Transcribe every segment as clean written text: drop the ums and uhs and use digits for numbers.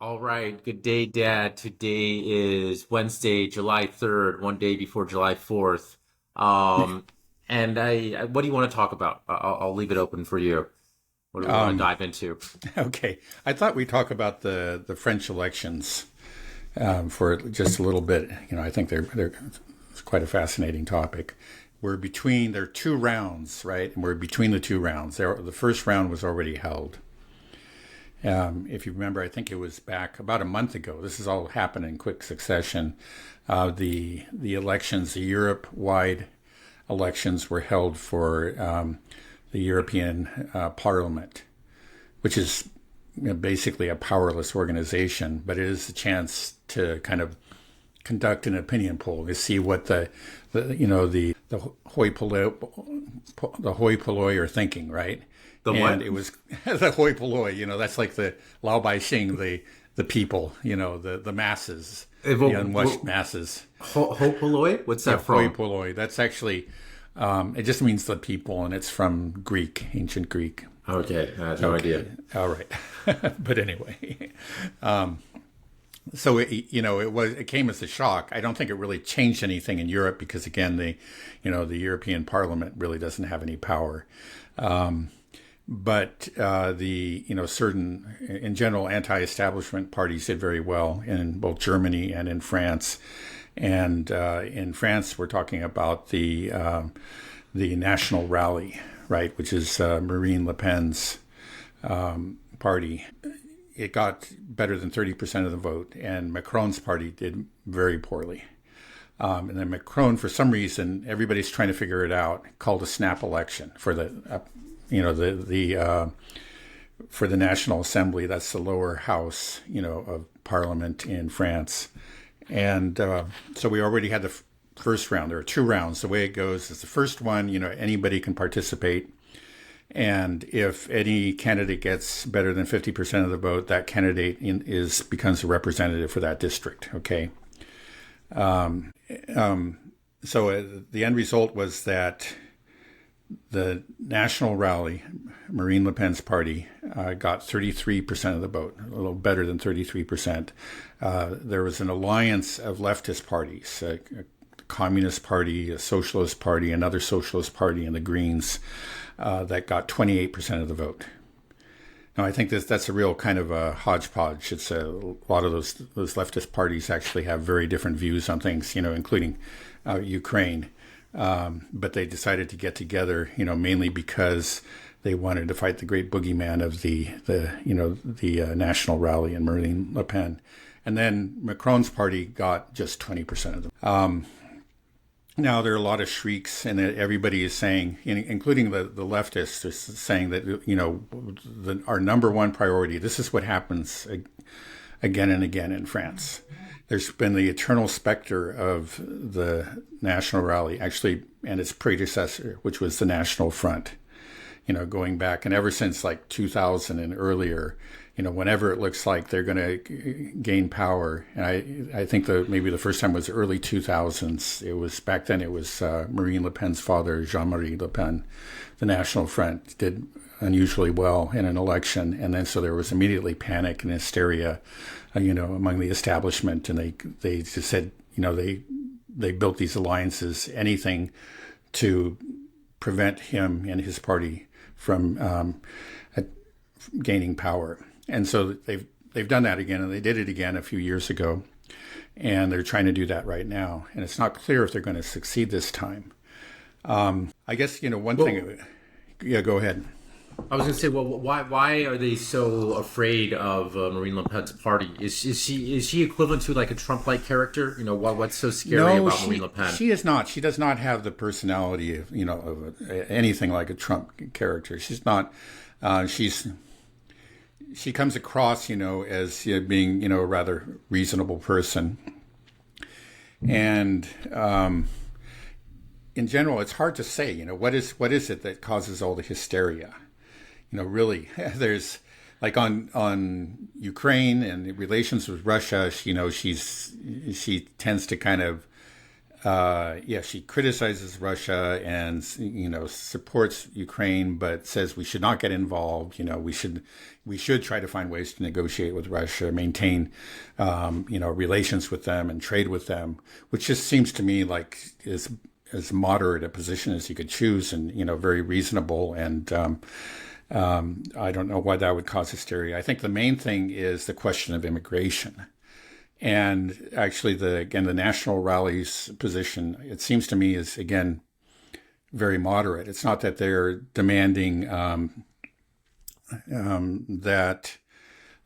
All right. Good day, Dad. Today is Wednesday, July 3rd, one day before July 4th. Um, and what do you want to talk about? I'll leave it open for you. What do we want to Um, dive into? okay, I thought we'd talk about the French elections for just a little bit. I think they're it's quite a fascinating topic. There are two rounds, right? And we're between the two rounds. The first round was already held. If you remember, I think it was back about a month ago. This has all happened in quick succession. The elections, the Europe-wide elections, were held for the European Parliament, which is basically a powerless organization, but it is a chance to kind of conduct an opinion poll to see what the hoi polloi are thinking, right? The And what? it was the hoi polloi. That's like the Lao Bai Xing, the people, the masses, the unwashed masses. Hopaloi? What's Yeah, that hoi from? polloi. That's actually it just means the people, and it's from Greek, ancient Greek. Okay, I have no idea. Okay, all right. But anyway, so it came as a shock. I don't think it really changed anything in Europe because again, the European Parliament really doesn't have any power. But certain, in general, anti-establishment parties did very well in both Germany and in France. And in France, we're talking about the National Rally, right, which is Marine Le Pen's party. It got better than 30% of the vote, and Macron's party did very poorly. And then Macron, for some reason, everybody's trying to figure it out, called a snap election for for the National Assembly. That's the lower house, of Parliament in France. And so we already had the first round. There are two rounds. The way it goes is the first one, anybody can participate. And if any candidate gets better than 50% of the vote, that candidate becomes a representative for that district. Okay. So the end result was that the National Rally, Marine Le Pen's party, got 33% of the vote, a little better than 33%. There was an alliance of leftist parties, a Communist Party, a Socialist Party, another Socialist Party, and the Greens that got 28% of the vote. Now, I think that's a real kind of a hodgepodge. It's a lot of those leftist parties actually have very different views on things, including Ukraine. But they decided to get together, mainly because they wanted to fight the great boogeyman of the National Rally and Marine Le Pen. And then Macron's party got just 20% of them. Now there are a lot of shrieks, and everybody is saying, including the leftists, is saying that our number one priority. This is what happens again and again in France. There's been the eternal specter of the National Rally, actually, and its predecessor, which was the National Front. Going back, and ever since like 2000 and earlier, whenever it looks like they're going to gain power, and I think maybe the first time was early 2000s. It was back then. It was Marine Le Pen's father, Jean-Marie Le Pen. The National Front did unusually well in an election, and then so there was immediately panic and hysteria, among the establishment, and they just said, they built these alliances, anything to prevent him and his party from gaining power. And so they've done that again, and they did it again a few years ago, and they're trying to do that right now. And it's not clear if they're going to succeed this time. I guess one Well, thing. Yeah, go ahead. I was going to say, well, why are they so afraid of Marine Le Pen's party? Is she equivalent to like a Trump-like character? What's so scary No, about Marine she Le Pen? she is not. She does not have the personality of anything like a Trump character. She's not. She comes across as being a rather reasonable person, and in general, it's hard to say. What is it that causes all the hysteria? Really, there's like on Ukraine and relations with Russia. She tends to kind of Yeah, she criticizes Russia and supports Ukraine, but says we should not get involved. We should try to find ways to negotiate with Russia, maintain relations with them and trade with them, which just seems to me like is as moderate a position as you could choose, and very reasonable. And I don't know why that would cause hysteria. I think the main thing is the question of immigration. And actually, the National Rally's position, it seems to me, is again very moderate. It's not that they're demanding that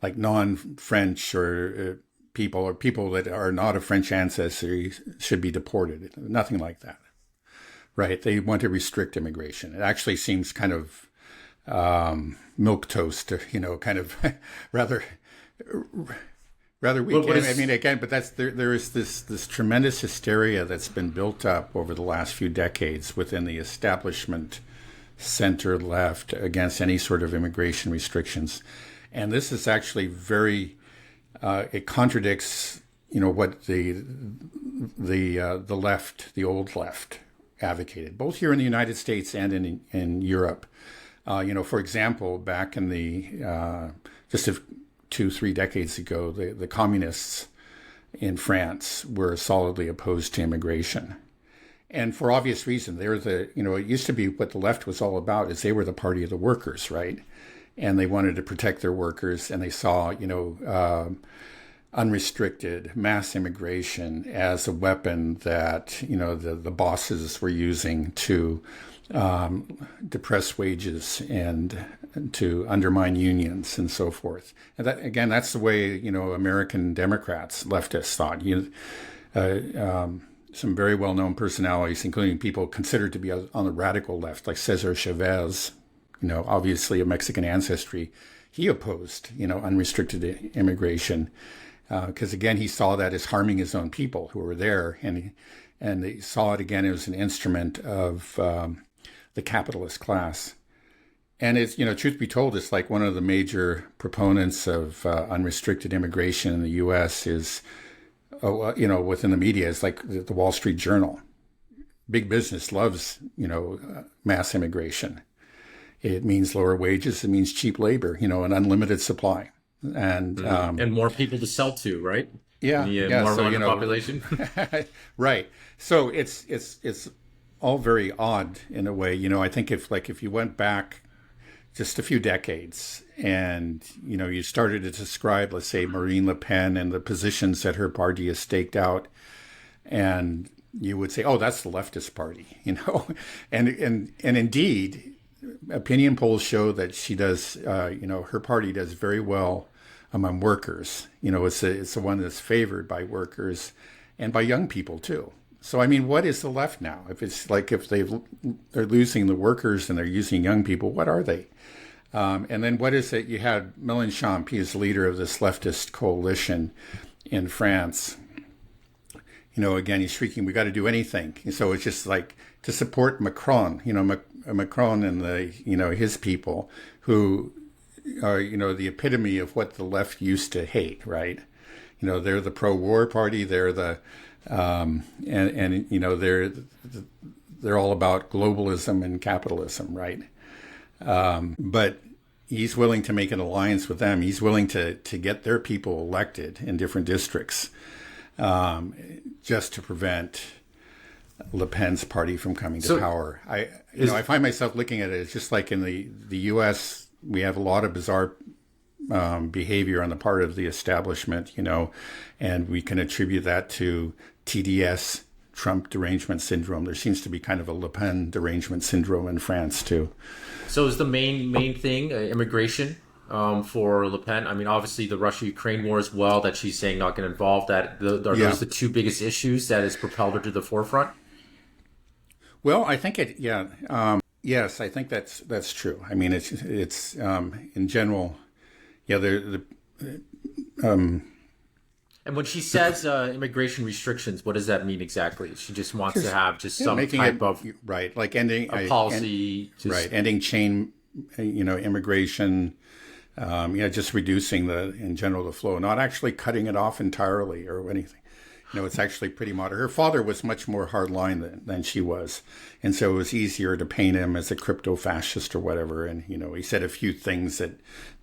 like non-French or people that are not of French ancestry should be deported. Nothing like that, right? They want to restrict immigration. It actually seems kind of milquetoast, kind of rather weak. What I is mean, again, but there is this tremendous hysteria that's been built up over the last few decades within the establishment center left against any sort of immigration restrictions, and this is actually very. It contradicts, what the left, the old left, advocated, both here in the United States and in Europe. For example, back in the just 2-3 decades ago, the communists in France were solidly opposed to immigration. And for obvious reason, they're it used to be what the left was all about is they were the party of the workers, right? And they wanted to protect their workers, and they saw, unrestricted mass immigration as a weapon that, the bosses were using to depress wages and to undermine unions and so forth. And that, again, that's the way, American Democrats, leftists thought. Some very well-known personalities, including people considered to be on the radical left, like Cesar Chavez, obviously of Mexican ancestry. He opposed, unrestricted immigration because, again, he saw that as harming his own people who were there, and he saw it again as an instrument of the capitalist class. And it's, truth be told, it's like one of the major proponents of unrestricted immigration in the U.S. is, within the media, is like the Wall Street Journal. Big business loves, mass immigration. It means lower wages. It means cheap labor, an unlimited supply. and more people to sell to, right? Yeah, More so, population. right. So it's all very odd in a way. I think if you went back just a few decades and, you started to describe, let's say, Marine Le Pen and the positions that her party has staked out, and you would say, oh, that's the leftist party, and indeed, opinion polls show that she does, her party does very well among workers. It's the one that's favored by workers and by young people too. So, I mean, what is the left now? If they're losing the workers and they're using young people, what are they? And then what is it? You had Mélenchon, he is leader of this leftist coalition in France. Again, he's shrieking, we got to do anything. And so it's just like to support Macron, Macron and his people who are, the epitome of what the left used to hate, right? They're the pro-war party. They're the, they're all about globalism and capitalism, right? But he's willing to make an alliance with them. He's willing to get their people elected in different districts, just to prevent Le Pen's party from coming to power. I find myself looking at it as just like in the U.S., we have a lot of bizarre behavior on the part of the establishment, and we can attribute that to TDS, Trump derangement syndrome. There seems to be kind of a Le Pen derangement syndrome in France too. So is the main thing immigration for Le Pen? I mean, obviously the Russia-Ukraine war as well that she's saying not get involved. Are those the two biggest issues that has propelled her to the forefront? Well, I think it. Yeah. Yes, I think that's true. I mean, it's in general. Yeah. And when she says immigration restrictions, what does that mean exactly? She just wants to have some type of right, like ending a policy, ending chain, immigration. Just reducing in general the flow, not actually cutting it off entirely or anything. It's actually pretty modern. Her father was much more hardline than she was. And so it was easier to paint him as a crypto fascist or whatever. And, he said a few things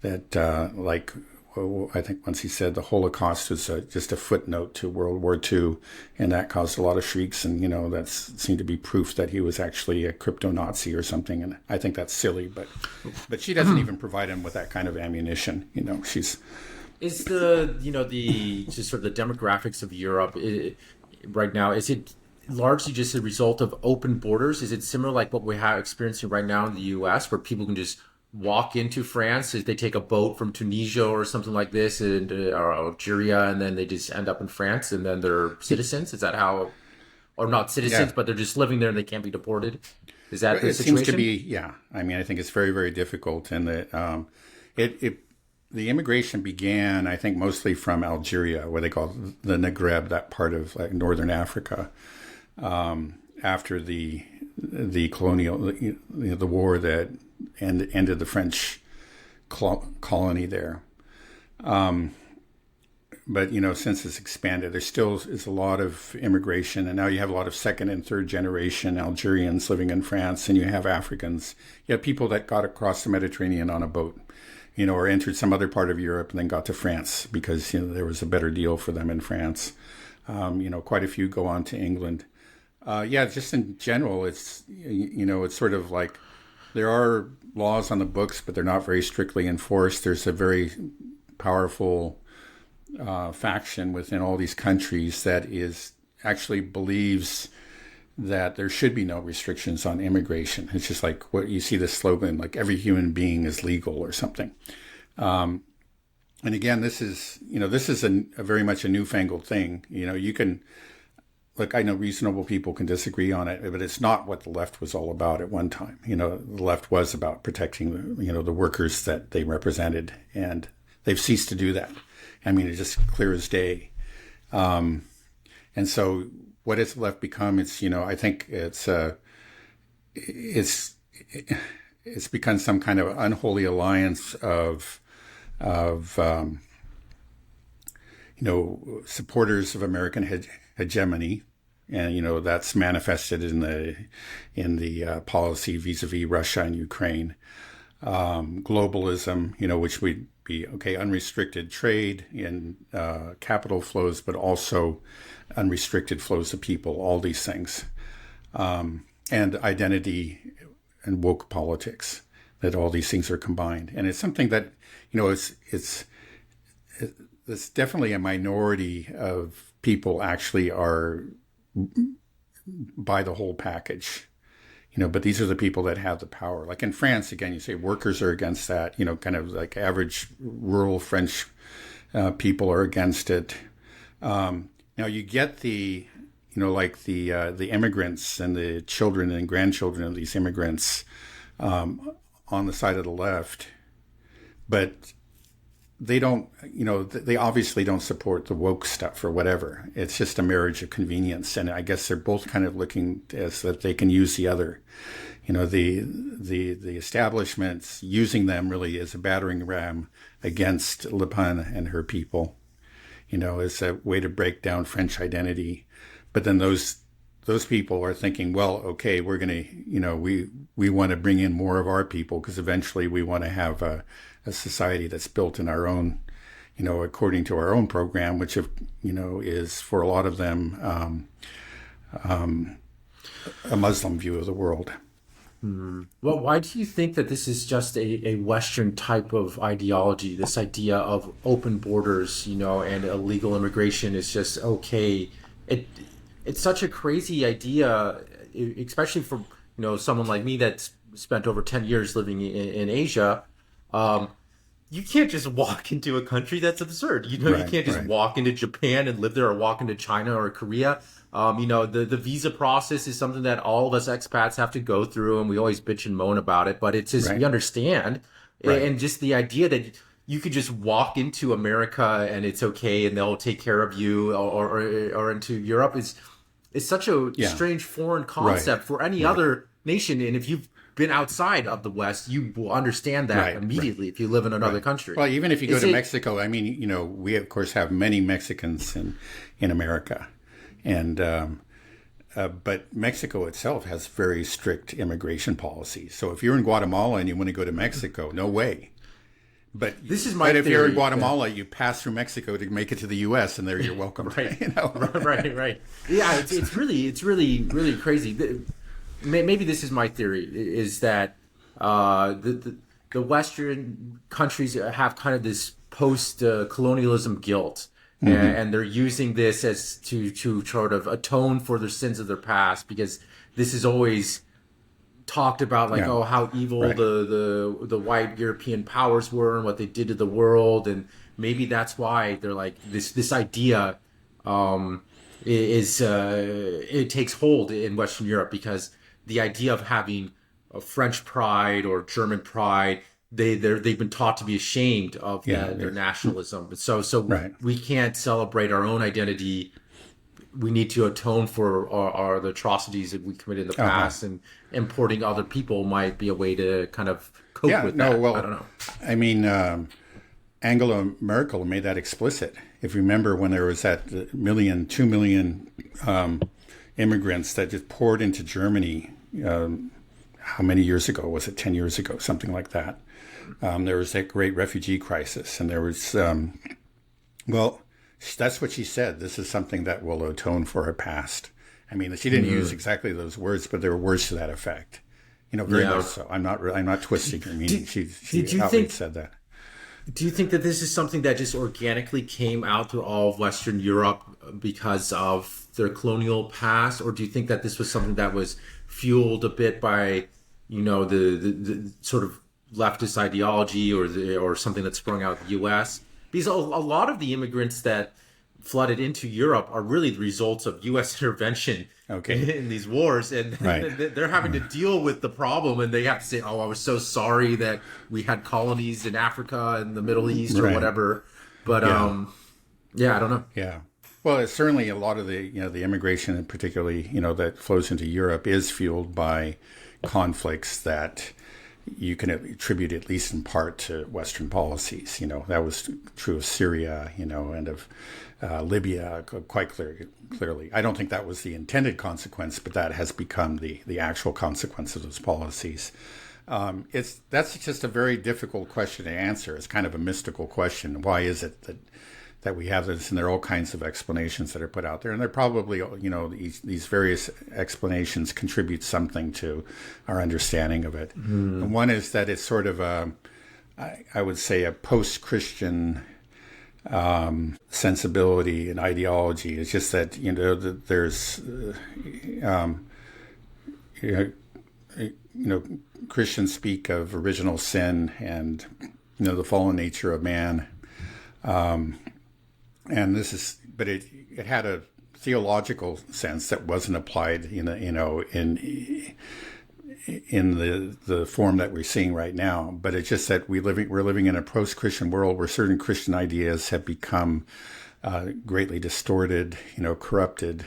like, well, I think once he said the Holocaust was just a footnote to World War II, and that caused a lot of shrieks. And, that seemed to be proof that he was actually a crypto Nazi or something. And I think that's silly, but she doesn't even provide him with that kind of ammunition. She's... Is the just sort of the demographics of Europe right now, is it largely just a result of open borders? Is it similar like what we have experiencing right now in the U.S., where people can just walk into France if they take a boat from Tunisia or something like this, or Algeria, and then they just end up in France, and then they're citizens? Is that how, or not citizens, Yeah. but they're just living there and they can't be deported? Is that the It situation? seems to be, yeah. I mean, I think it's very, very difficult, and that the immigration began, I think, mostly from Algeria, where they call the Maghreb, that part of like northern Africa, after the colonial, the war that ended the French colony there. But since it's expanded, there still is a lot of immigration, and now you have a lot of second and third generation Algerians living in France, and you have Africans. You have people that got across the Mediterranean on a boat, or entered some other part of Europe and then got to France because there was a better deal for them in France. Quite a few go on to England. Just in general, it's it's sort of like there are laws on the books, but they're not very strictly enforced. There's a very powerful faction within all these countries that is actually believes that there should be no restrictions on immigration. It's just like what you see the slogan, like every human being is legal or something. And again, this is a very much a newfangled thing. You can, look, I know reasonable people can disagree on it, but it's not what the left was all about at one time. The left was about protecting the workers that they represented, and they've ceased to do that. I mean, it's just clear as day. And so what has left become? It's I think it's become some kind of unholy alliance of supporters of American hegemony, and that's manifested in the policy vis-a-vis Russia and Ukraine. Globalism, which would be unrestricted trade in capital flows, but also unrestricted flows of people, all these things, and identity and woke politics, that all these things are combined. And it's something that, it's definitely a minority of people actually are by the whole package. But these are the people that have the power. Like in France, again, you say workers are against that, kind of like average rural French people are against it. Now you get the immigrants and the children and grandchildren of these immigrants on the side of the left, but they don't, they obviously don't support the woke stuff or whatever. It's just a marriage of convenience. And I guess they're both kind of looking as that they can use the other. The establishment's using them really as a battering ram against Le Pen and her people, as a way to break down French identity. But then those people are thinking, well, okay, we're going to, we want to bring in more of our people because eventually we want to have a society that's built in our own, according to our own program, which, is for a lot of them a Muslim view of the world. Well, why do you think that this is just a Western type of ideology, this idea of open borders, and illegal immigration is just okay? It's such a crazy idea, especially for, someone like me that's spent over 10 years living in Asia. You can't just walk into a country. That's absurd. You can't just walk into Japan and live there, or walk into China or Korea. The visa process is something that all of us expats have to go through, and we always bitch and moan about it, but it's just, we understand. And just the idea that you could just walk into America and it's okay and they'll take care of you, or into Europe is such a strange foreign concept for any other nation. And if you've been outside of the West, you will understand that immediately if you live in another country. Well, even if you go to Mexico, I mean, we of course have many Mexicans in America. And but Mexico itself has very strict immigration policies. So if you're in Guatemala and you want to go to Mexico, no way. But This is my if you're in theory. Guatemala, you pass through Mexico to make it to the U.S. and there you're welcome. Right, You know, right. Yeah, it's really crazy. Maybe this is my theory: is that the Western countries have kind of this post colonialism guilt, and they're using this as to sort of atone for their sins of their past, because this is always talked about, like, yeah, oh, how evil right, the white European powers were and what they did to the world. And maybe that's why they're like, this idea it takes hold in Western Europe, because the idea of having a French pride or German pride, they've been taught to be ashamed of yeah, their nationalism. So right, we can't celebrate our own identity. We need to atone for the atrocities that we committed in the past, and importing other people might be a way to kind of cope yeah. with No, that. well, I don't know. I mean, Angela Merkel made that explicit. If you remember when there was that 2 million immigrants that just poured into Germany, how many years ago was it? 10 years ago, something like that. There was that great refugee crisis, and there was, well, that's what she said. This is something that will atone for her past. I mean, she didn't use exactly those words, but there were words to that effect. You know, very Yeah. much so. I'm not twisting her meaning. She Did you outright think? said that. Do you think that this is something that just organically came out to all of Western Europe because of their colonial past, or do you think that this was something that was fueled a bit by, the sort of leftist ideology, or something that sprung out of the U.S.? Because a lot of the immigrants that flooded into Europe are really the results of U.S. intervention Okay. in these wars, and Right. they're having to deal with the problem, and they have to say, "Oh, I was so sorry that we had colonies in Africa and the Middle East or Right. whatever." But Yeah. yeah, I don't know. Yeah. Well, it's certainly a lot of the immigration, and particularly, that flows into Europe, is fueled by conflicts that you can attribute, at least in part, to Western policies. That was true of Syria, and of Libya quite clearly. I don't think that was the intended consequence, but that has become the actual consequence of those policies. That's just a very difficult question to answer. It's kind of a mystical question. Why is it that we have this? And there are all kinds of explanations that are put out there, and they're probably, these various explanations contribute something to our understanding of it. And one is that it's sort of I would say, a post-Christian sensibility and ideology. It's just that there's Christians speak of original sin and the fallen nature of man, and but it had a theological sense that wasn't applied in the form that we're seeing right now. But it's just that we're living in a post-Christian world where certain Christian ideas have become greatly distorted, corrupted,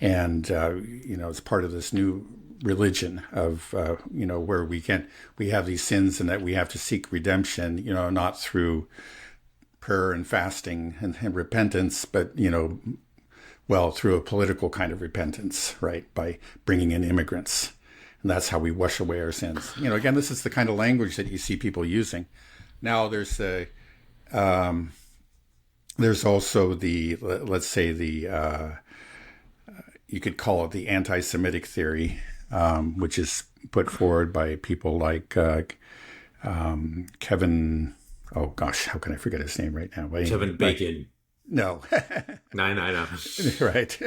and it's part of this new religion of where we have these sins, and that we have to seek redemption, not through prayer and fasting and repentance, but through a political kind of repentance, right, by bringing in immigrants. And that's how we wash away our sins. Again, this is the kind of language that you see people using. Now, there's also let's say you could call it the anti-Semitic theory, which is put forward by people like Kevin. Oh gosh, how can I forget his name right now? Kevin Bacon. No. No. Right.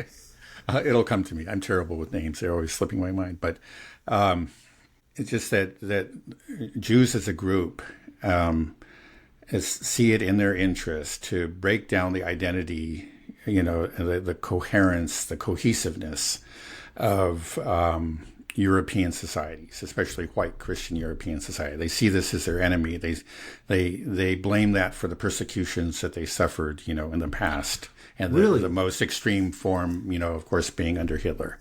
It'll come to me. I'm terrible with names. They're always slipping my mind. But it's just that Jews as a group see it in their interest to break down the identity, the coherence, the cohesiveness of European societies, especially white Christian European society. They see this as their enemy. They blame that for the persecutions that they suffered, in the past, and Really? the most extreme form, of course, being under Hitler.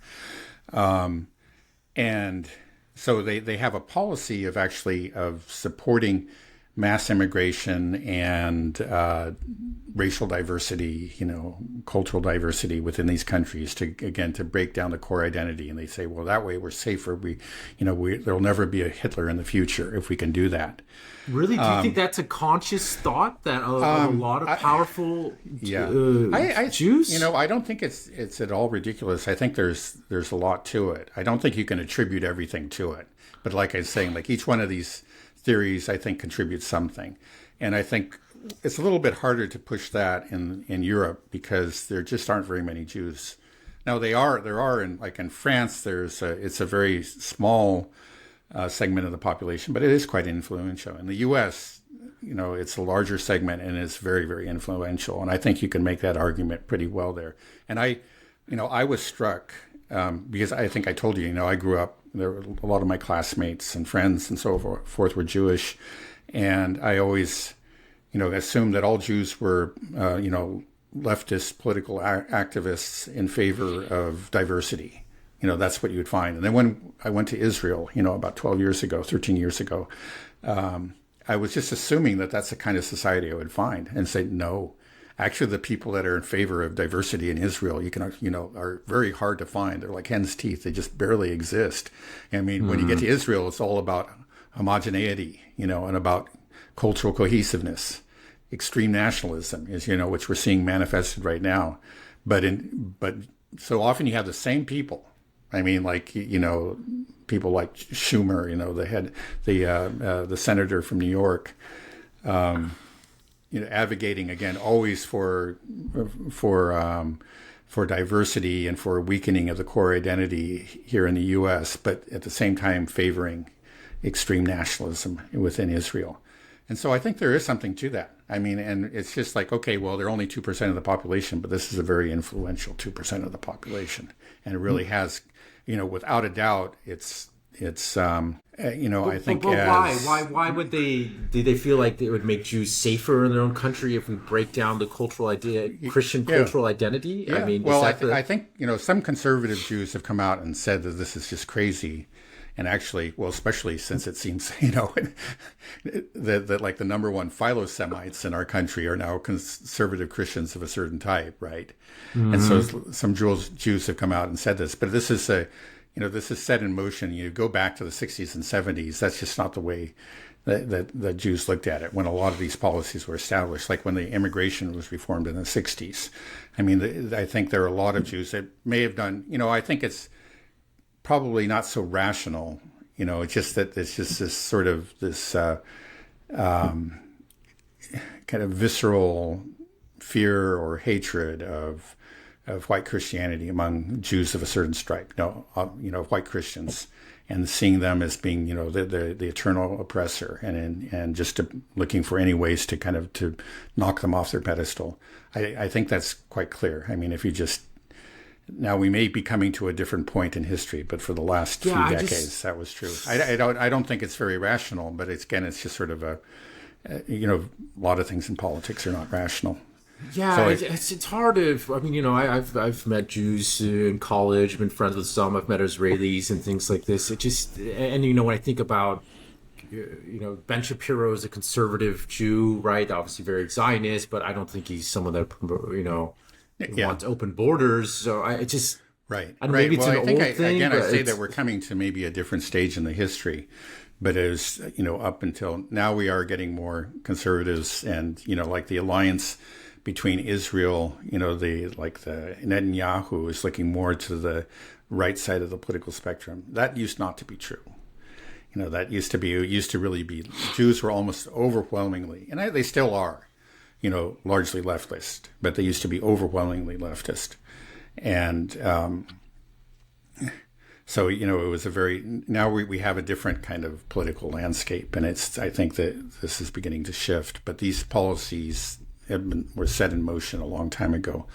And so they have a policy of supporting mass immigration and racial diversity, cultural diversity within these countries to break down the core identity. And they say, well, that way we're safer. There'll never be a Hitler in the future if we can do that. Really? Do you think that's a conscious thought that of a lot of powerful Jews? I don't think it's at all ridiculous. I think there's a lot to it. I don't think you can attribute everything to it. But like I was saying, like each one of these theories, I think, contributes something. And I think it's a little bit harder to push that in Europe because there just aren't very many Jews. Now there are in France, it's a very small segment of the population, but it is quite influential. In the U.S., it's a larger segment and it's very, very influential. And I think you can make that argument pretty well there. And I was struck because I think I told you, I grew up, there were a lot of my classmates and friends and so forth were Jewish. And I always, assumed that all Jews were, leftist political activists in favor of diversity. That's what you would find. And then when I went to Israel, about 13 years ago, I was just assuming that that's the kind of society I would find and say, no, actually the people that are in favor of diversity in Israel, are very hard to find. They're like hen's teeth. They just barely exist. I mean, when you get to Israel, it's all about homogeneity, and about cultural cohesiveness. Extreme nationalism is, which we're seeing manifested right now. But so often you have the same people. I mean, people like Schumer, the senator from New York, advocating again always for diversity and for a weakening of the core identity here in the U.S., but at the same time favoring extreme nationalism within Israel. And so I think there is something to that. I mean, and it's just like, okay, well, they're only 2% of the population, but this is a very influential 2% of the population. And it really has, without a doubt, I think. But why would do they feel like it would make Jews safer in their own country if we break down the cultural idea, Christian cultural identity? Yeah. I mean, well, I think, some conservative Jews have come out and said that this is just crazy. And actually, well, especially since it seems, that like the number one philo-Semites in our country are now conservative Christians of a certain type, right? Mm-hmm. And so some Jews have come out and said this, but this is this is set in motion. You go back to the 60s and 70s. That's just not the way that the Jews looked at it when a lot of these policies were established, like when the immigration was reformed in the 60s. I mean, I think there are a lot of Jews that may have done, I think it's probably not so rational, it's just that it's just this sort of this kind of visceral fear or hatred of white Christianity among Jews of a certain stripe, white Christians, and seeing them as being, the eternal oppressor, and just looking for any ways to kind of to knock them off their pedestal. I think that's quite clear. I mean, if you just now we may be coming to a different point in history, but for the last few decades, that was true. I don't think it's very rational, but it's just sort of a lot of things in politics are not rational. Yeah, so it's hard to. I mean, I've met Jews in college, been friends with some. I've met Israelis and things like this. It just when I think about Ben Shapiro is a conservative Jew, right? Obviously very Zionist, but I don't think he's someone that wants open borders. So right. Maybe it's an old thing. Again, I say that we're coming to maybe a different stage in the history. But as up until now, we are getting more conservatives, and like the alliance between Israel, the Netanyahu is looking more to the right side of the political spectrum. That used not to be true. That used to really be Jews were almost overwhelmingly, and they still are, largely leftist, but they used to be overwhelmingly leftist, and so it was now we have a different kind of political landscape, and I think that this is beginning to shift. But these policies were set in motion a long time ago.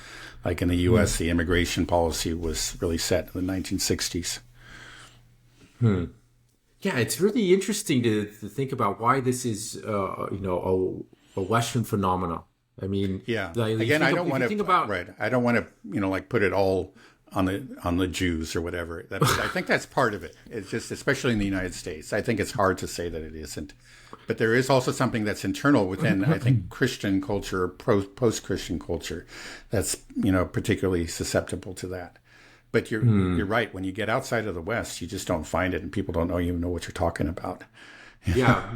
Like in the U.S., the immigration policy was really set in the 1960s. Yeah, it's really interesting to think about why this is, a Western phenomenon. I mean, yeah. Again, I don't want to. I don't want to, put it all on the Jews or whatever. I think that's part of it. It's just, especially in the United States, I think it's hard to say that it isn't. But there is also something that's internal within, I think, Christian culture, post-Christian culture, that's particularly susceptible to that. But you're right. When you get outside of the West, you just don't find it, and people don't even know what you're talking about. Yeah.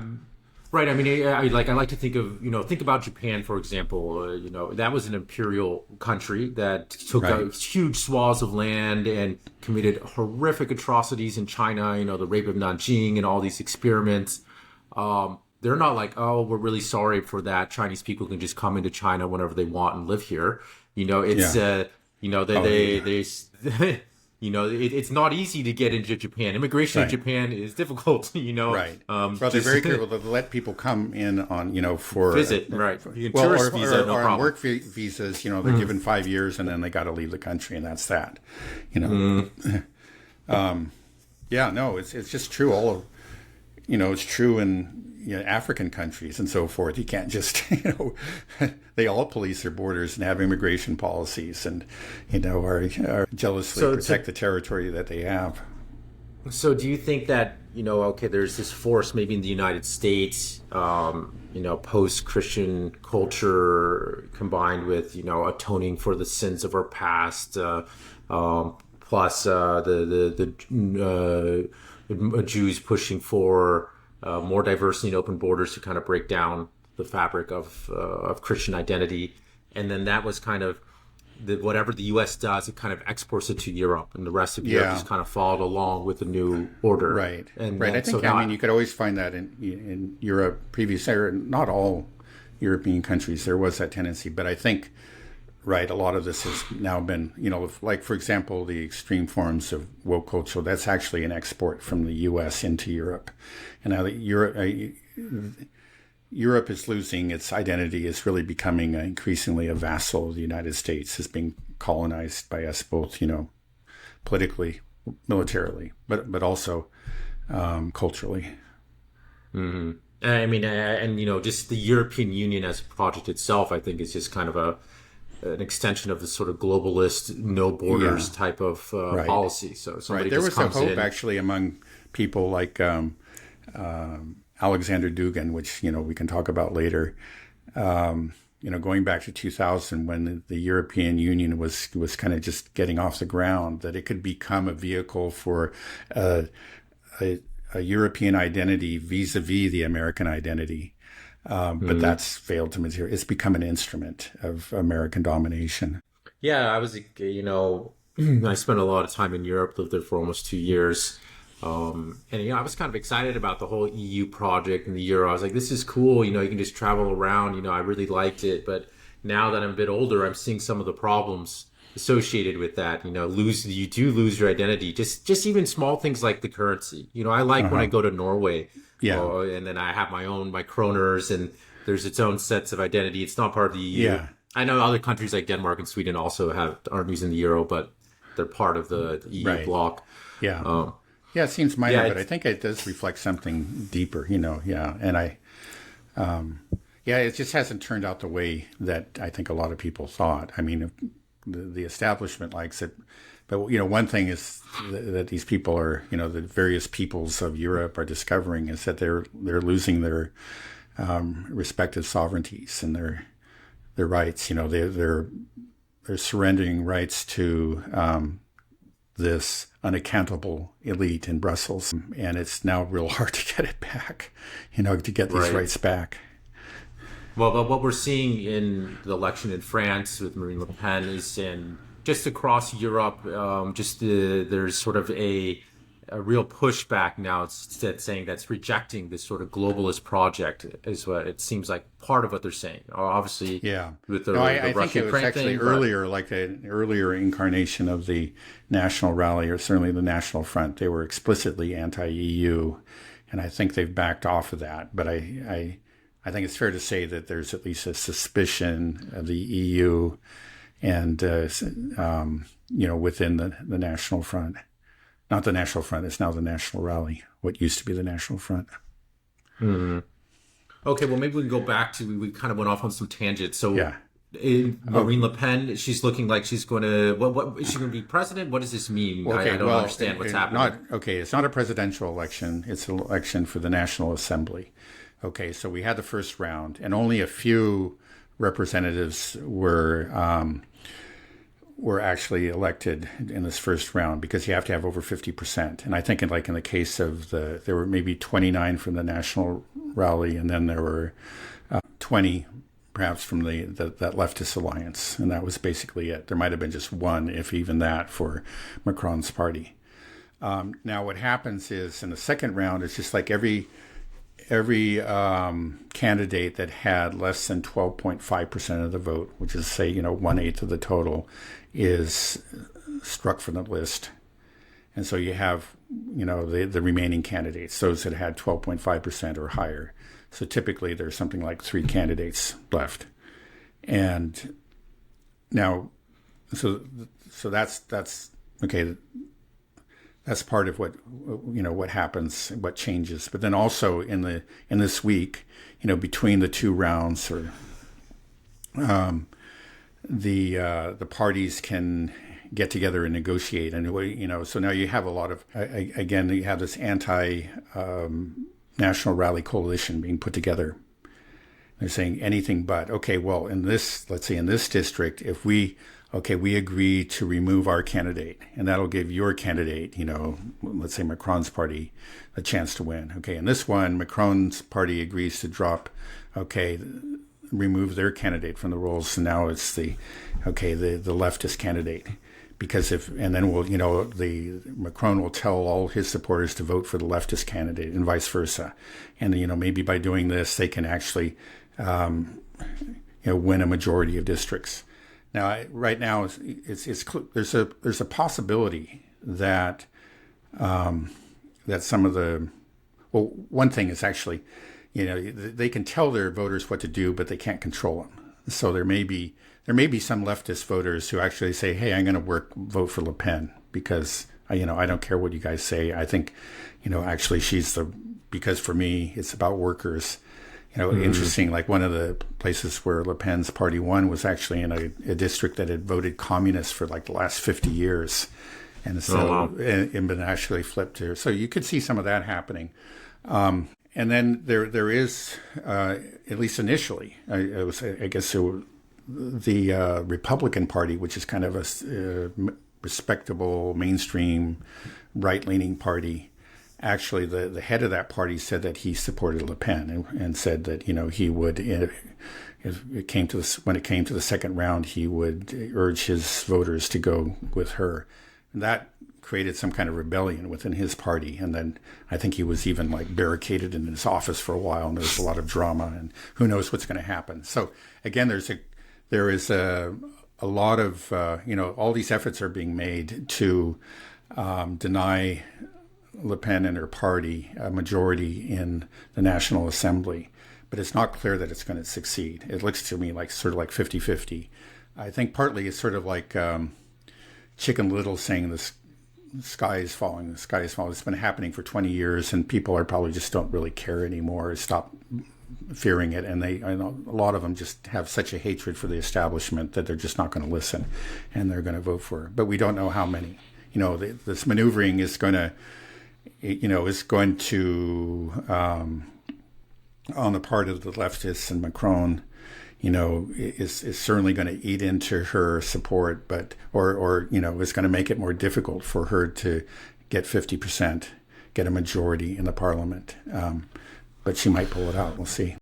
Right. I mean, I like to think of, think about Japan, for example. That was an imperial country that took huge swaths of land and committed horrific atrocities in China, the rape of Nanjing and all these experiments. They're not like, oh, we're really sorry for that. Chinese people can just come into China whenever they want and live here. It's not easy to get into Japan. Immigration in Japan is difficult, Right. Well, they're very careful to let people come in on, for visit, right? Tourist visa, no problem. On work visas, they're given 5 years and then they got to leave the country, and that's that. Yeah, no, it's just true. It's true in African countries and so forth. You can't just, they all police their borders and have immigration policies and, are jealously protect the territory that they have. So do you think that, there's this force maybe in the United States, post-Christian culture combined with, atoning for the sins of our past, plus the Jews pushing for more diversity and open borders to kind of break down the fabric of Christian identity. And then that was kind of whatever the U.S. does, it kind of exports it to Europe, and the rest of Europe just kind of followed along with the new order. Right. I think, you could always find that in Europe previously, not all European countries, there was that tendency. But I think, a lot of this has now been, like, for example, the extreme forms of woke culture, that's actually an export from the U.S. into Europe. And now that Europe is losing its identity, it's really becoming increasingly a vassal of the United States, is being colonized by us both, politically, militarily, but also culturally. Mm-hmm. I mean, just the European Union as a project itself, I think, is just kind of an extension of the sort of globalist, no borders type of policy. So somebody there just was a hope in. Actually among people like Alexander Dugin, which we can talk about later. Going back to 2000, when the European Union was kind of just getting off the ground, that it could become a vehicle for a European identity vis-a-vis the American identity. But that's failed to materialize. It's become an instrument of American domination. Yeah, I was, I spent a lot of time in Europe, lived there for almost 2 years. And, I was kind of excited about the whole EU project and the Euro. I was like, this is cool. You can just travel around. I really liked it. But now that I'm a bit older, I'm seeing some of the problems associated with that. You do lose your identity. Just even small things like the currency. I like when I go to Norway. Yeah. And then I have my kroners, and there's its own sets of identity. It's not part of the EU. Yeah. I know other countries like Denmark and Sweden also aren't using the euro, but they're part of the EU bloc. Yeah. It seems minor, but I think it does reflect something deeper, yeah. And it just hasn't turned out the way that I think a lot of people thought. I mean, the establishment likes it. But, one thing is that these people are, the various peoples of Europe are discovering is that they're losing their respective sovereignties and their rights. They're surrendering rights to this unaccountable elite in Brussels. And it's now real hard to get it back, to get these rights back. Well, but what we're seeing in the election in France with Marine Le Pen is just across Europe, there's sort of a real pushback now. It's saying that's rejecting this sort of globalist project is what it seems like part of what they're saying. Obviously, with the I Russia think it was actually earlier, like an earlier incarnation of the National Rally, or certainly the National Front. They were explicitly anti-EU, and I think they've backed off of that. But I think it's fair to say that there's at least a suspicion of the EU and, within the National Front. Not the National Front, it's now the National Rally, what used to be the National Front. Mm-hmm. Okay, well, maybe we can go back to, we kind of went off on some tangents. So Oh, Marine Le Pen, she's looking like she's going to, what, is she going to be president? What does this mean? okay. I don't Well, understand what's not happening. okay. It's not a presidential election. It's an election for the National Assembly. Okay, so we had the first round, and only a few representatives were actually elected in this first round because you have to have over 50%. And I think in the case of there were maybe 29 from the National Rally, and then there were 20 perhaps from that leftist alliance, and that was basically it. There might have been just one, if even that, for Macron's party. Now, what happens is in the second round, it's just like every candidate that had less than 12.5% of the vote, which is say 1/8 of the total, is struck from the list. And so you have the remaining candidates, those that had 12.5% or higher. So typically there's something like 3 candidates left. And now, so that's okay. That's part of what happens, what changes. But then also in this week, between the two rounds, or the parties can get together and negotiate, and so now you have a lot of again, you have this anti national rally coalition being put together. They're saying anything but. Okay, well, let's say in this district, if we agree to remove our candidate, and that'll give your candidate, let's say Macron's party, a chance to win. Okay, in this one, Macron's party agrees to remove their candidate from the rolls. So now it's the leftist candidate. Because the Macron will tell all his supporters to vote for the leftist candidate and vice versa. And, maybe by doing this, they can actually, win a majority of districts. Now, right now, there's a possibility that some of one thing is actually, they can tell their voters what to do, but they can't control them. So there may be some leftist voters who actually say, "Hey, I'm going to vote for Le Pen because I don't care what you guys say. I think, actually because for me it's about workers." Interesting. Like one of the places where Le Pen's party won was actually in a district that had voted communist for like the last 50 years. And so wow. it been actually flipped here. So you could see some of that happening. And then there is, at least initially, the Republican Party, which is kind of a respectable, mainstream, right-leaning party. Actually, the head of that party said that he supported Le Pen and said that he would, when it came to the second round, he would urge his voters to go with her. And that created some kind of rebellion within his party, and then I think he was even like barricaded in his office for a while, and there was a lot of drama, and who knows what's going to happen. So again, there is a lot of all these efforts are being made to deny Le Pen and her party a majority in the National Assembly, but it's not clear that it's going to succeed. It looks to me like sort of like 50-50. I think partly it's sort of like Chicken Little saying the sky is falling, the sky is falling. It's been happening for 20 years, and people are probably just don't really care anymore, stop fearing it, and I know a lot of them just have such a hatred for the establishment that they're just not going to listen, and they're going to vote for it. But we don't know how many. This maneuvering is going to on the part of the leftists and Macron, is certainly going to eat into her support, but it's going to make it more difficult for her to get 50%, get a majority in the parliament. But she might pull it out. We'll see.